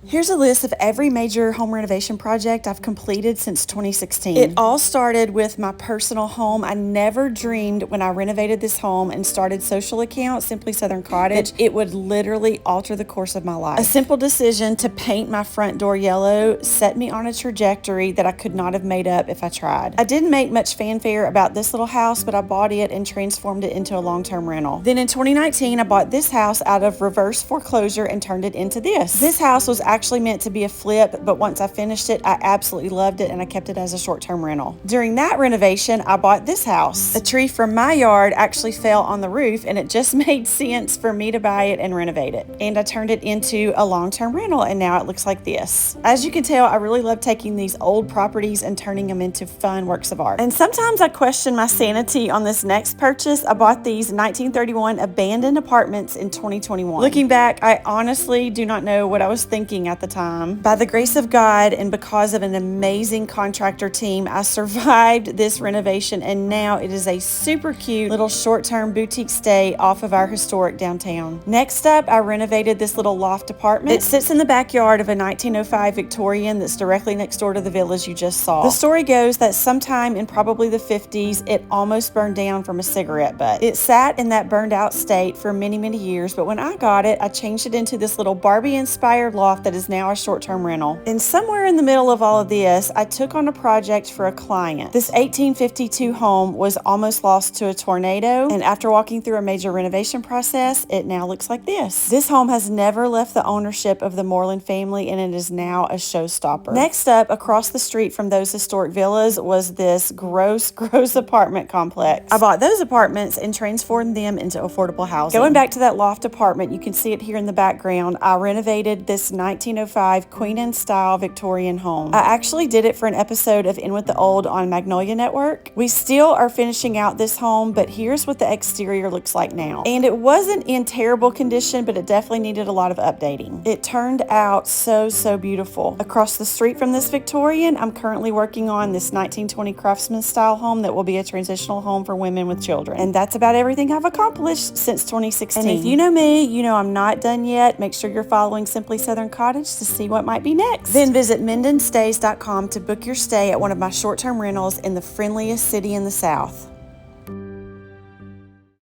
Here's a list of every major home renovation project I've completed since 2016. It all started with my personal home. I never dreamed when I renovated this home and started social account, Simply Southern Cottage, it would literally alter the course of my life. A simple decision to paint my front door yellow set me on a trajectory that I could not have made up if I tried. I didn't make much fanfare about this little house, but I bought it and transformed it into a long-term rental. Then in 2019, I bought this house out of reverse foreclosure and turned it into this. This house was actually meant to be a flip, but once I finished it, I absolutely loved it and I kept it as a short-term rental. During that renovation, I bought this house. A tree from my yard actually fell on the roof and it just made sense for me to buy it and renovate it. And I turned it into a long-term rental and now it looks like this. As you can tell, I really love taking these old properties and turning them into fun works of art. And sometimes I question my sanity on this next purchase. I bought these 1931 abandoned apartments in 2021. Looking back, I honestly do not know what I was thinking at the time. By the grace of God and because of an amazing contractor team, I survived this renovation and now it is a super cute little short-term boutique stay off of our historic downtown. Next up, I renovated this little loft apartment. It sits in the backyard of a 1905 Victorian that's directly next door to the villas you just saw. The story goes that sometime in probably the 50s, it almost burned down from a cigarette butt. It sat in that burned out state for many, many years, but when I got it, I changed it into this little Barbie-inspired loft that is now a short-term rental. And somewhere in the middle of all of this, I took on a project for a client. This 1852 home was almost lost to a tornado, and after walking through a major renovation process, it now looks like this. This home has never left the ownership of the Moreland family, and it is now a showstopper. Next up, across the street from those historic villas was this gross apartment complex. I bought those apartments and transformed them into affordable housing. Going back to that loft apartment, you can see it here in the background. I renovated this 1905 Queen Anne style Victorian home. I actually did it for an episode of In With the Old on Magnolia Network. We still are finishing out this home, but here's what the exterior looks like now. And it wasn't in terrible condition, but it definitely needed a lot of updating. It turned out so beautiful. Across the street from this Victorian, I'm currently working on this 1920 craftsman style home that will be a transitional home for women with children. And that's about everything I've accomplished since 2016. And if you know me, you know I'm not done yet. Make sure you're following Simply Southern Cottage to see what might be next. Then visit MendenStays.com to book your stay at one of my short-term rentals in the friendliest city in the South.